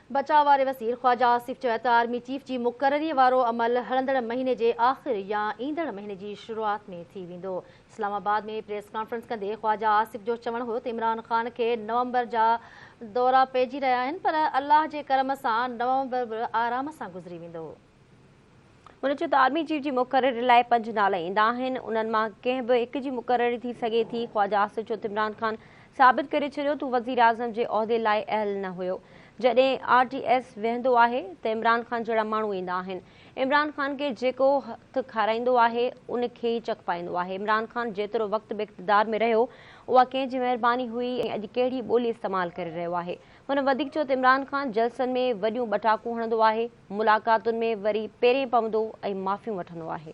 बचाव वारे वज़ीर ख़्वाजा आसिफ चयो त आर्मी चीफ जी मुक़ररी वारो अमल हलंदड़ महीने जे आख़िर या ईंदड़ महीने जी शुरूआत में थी वेंदो। इस्लामाबाद में प्रेस कॉन्फ्रेंस कंदे ख़्वाजा आसिफ जो चवणु हो त इमरान ख़ान खे नवंबर जा दौरा पइजी रहिया आहिनि, पर अल्लाह जे करम सां नवंबर बि आराम सां गुज़री वेंदो। हुन चयो त आर्मी चीफ जी मुक़ररी लाइ 5 नाला ईंदा आहिनि, उन्हनि मां कंहिं बि हिक जी मुक़ररी थी सघे थी। ख़्वाजा आसिफ चयो त इमरान ख़ान साबित करे छॾियो त वज़ीर आज़म जे उहिदे लाइ अहल न हुयो। जॾहिं RTS वेहंदो आहे त इमरान ख़ान जहिड़ा माण्हू ईंदा आहिनि। इमरान ख़ान खे जेको हथु खाराईंदो आहे उन खे ई चक पाईंदो आहे। इमरान ख़ान जेतिरो वक़्तु बि इक़्तिदार में रहियो उहा कंहिंजी महिरबानी हुई ऐं अॼु कहिड़ी ॿोली इस्तेमालु करे रहियो आहे। हुन वधीक चयो त इमरान ख़ान जलसनि में वॾियूं ॿटाकूं हणंदो आहे, मुलाक़ातुनि में वरी पेरें पवंदो ऐं माफ़ियूं वठंदो आहे।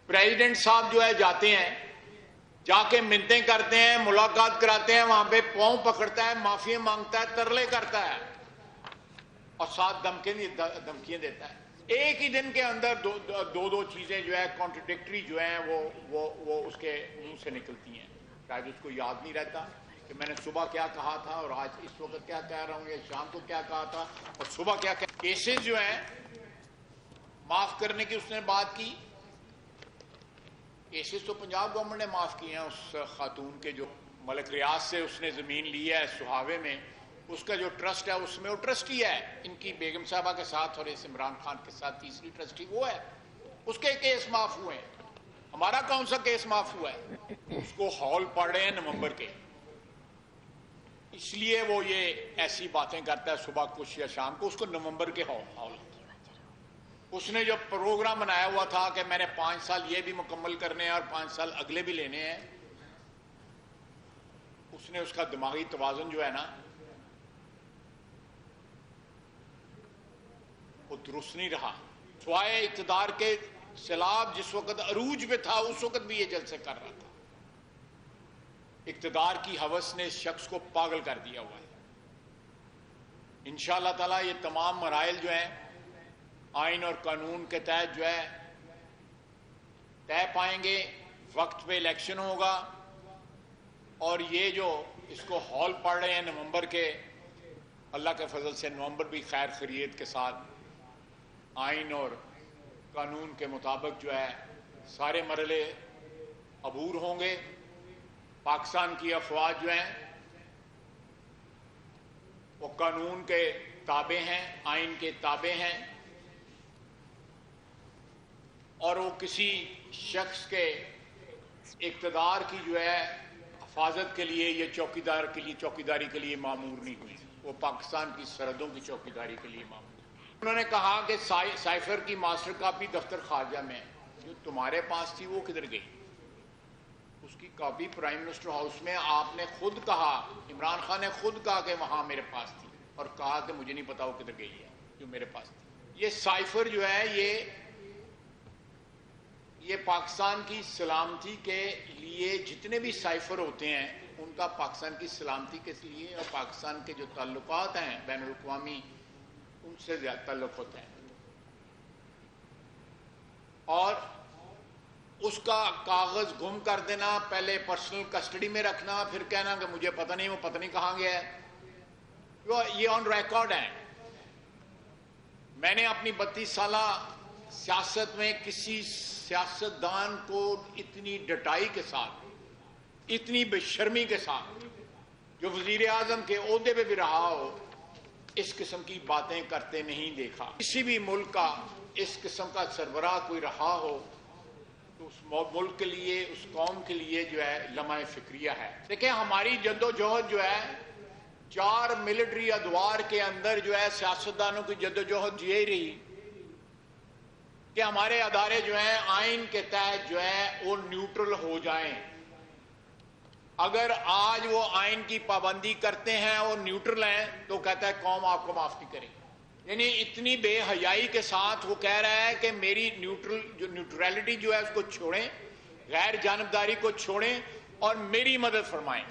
प्रेसिडेंट साहब जो है जाते हैं, जाके मिन्नतें करते हैं, मुलाकात कराते हैं, वहां पे पांव पकड़ता है, माफी मांगता है, तरले करता है और साथ धमकियां देता है। एक ही दिन के अंदर दो चीजें जो है कॉन्ट्रडिक्टरी जो है वो उसके मुंह से निकलती हैं। शायद उसको याद नहीं रहता कि मैंने सुबह क्या कहा था और आज इस वक्त क्या कह रहा हूं, या शाम को क्या कहा था और सुबह क्या केसेस जो है माफ करने की उसने बात की। केसेस तो पंजाब गवर्नमेंट ने माफ किए हैं। उस खातून के जो मलिक रियाज से उसने जमीन ली है सुहावे में, उसका जो ट्रस्ट है उसमें वो ट्रस्टी है इनकी बेगम साहबा के साथ और इस इमरान खान के साथ तीसरी ट्रस्टी वो है, उसके केस माफ हुए हैं। हमारा कौन सा केस माफ हुआ है? उसको हॉल पड़ रहे हैं नवंबर के, इसलिए वो ये ऐसी बातें करता है सुबह कुछ या शाम को। उसको नवंबर के हॉल उसने जो प्रोग्राम बनाया हुआ था कि मैंने 5 साल ये भी मुकम्मल करने हैं और 5 साल अगले भी लेने हैं, उसने उसका दिमागी तवाज़ुन जो है ना वो दुरुस्त नहीं रहा। स्वाय इक़्तिदार के सैलाब जिस वक्त अरूज पे था उस वक्त भी ये जलसे कर रहा था। इक़्तिदार की हवस ने इस शख्स को पागल कर दिया हुआ है। इंशाअल्लाह ताला ये तमाम मराइल जो हैं आइन और कानून के तहत जो है तय पाएंगे। वक्त पे इलेक्शन होगा और ये जो इसको हॉल पड़ रहे हैं नवंबर के, अल्लाह के फजल से नवंबर भी खैर खैरियत के साथ आइन और कानून के मुताबिक जो है सारे मरहले अबूर होंगे। पाकिस्तान की अफवाज जो हैं वो कानून के ताबे हैं, आइन के ताबे हैं और वो किसी शख्स के इक़्तिदार की जो है हिफाजत के लिए या चौकीदारी के लिए मामूर नहीं हुई। वो पाकिस्तान की सरहदों की चौकीदारी के लिए मामूर। उन्होंने कहा कि साइफर की मास्टर कॉपी दफ्तर खारजा में जो तुम्हारे पास थी वो किधर गई? उसकी कॉपी प्राइम मिनिस्टर हाउस में आपने खुद कहा, इमरान खान ने खुद कहा कि वहां मेरे पास थी और कहा कि मुझे नहीं पता वो किधर गई है जो मेरे पास थी। ये साइफर जो है ये पाकिस्तान की सलामती के लिए जितने भी साइफर होते हैं उनका पाकिस्तान की सलामती के लिए और पाकिस्तान के जो ताल्लुकात हैं बैनुल अक़वामी उनसे ज्यादा ताल्लुक होते हैं। और उसका कागज गुम कर देना, पहले पर्सनल कस्टडी में रखना, फिर कहना कि मुझे पता नहीं, वो पता नहीं कहां गया है, ये ऑन रिकॉर्ड है। मैंने अपनी 32 साल सियासत में किसी सियासतदान को इतनी डटाई के साथ, इतनी बेशर्मी के साथ, जो वजीर आजम के ओहदे पे भी रहा हो, इस किस्म की बातें करते नहीं देखा। किसी भी मुल्क का इस किस्म का सरबराह कोई रहा हो तो उस मुल्क के लिए, उस कौम के लिए जो है लम्हा फिक्रिया है। देखिए हमारी जद्दोजहद जो है 4 मिलिट्री अदवार के अंदर जो है सियासतदानों की जद्दोजहद यही रही कि हमारे अदारे जो हैं आइन के तहत जो है वो न्यूट्रल हो जाएं। अगर आज वो आइन की पाबंदी करते हैं और न्यूट्रल हैं तो कहता है कौम आपको माफ नहीं करेगी। यानी इतनी बेहयाई के साथ वो कह रहा है कि मेरी न्यूट्रलिटी जो है उसको छोड़ें, गैर जानबदारी को छोड़ें और मेरी मदद फरमाएं।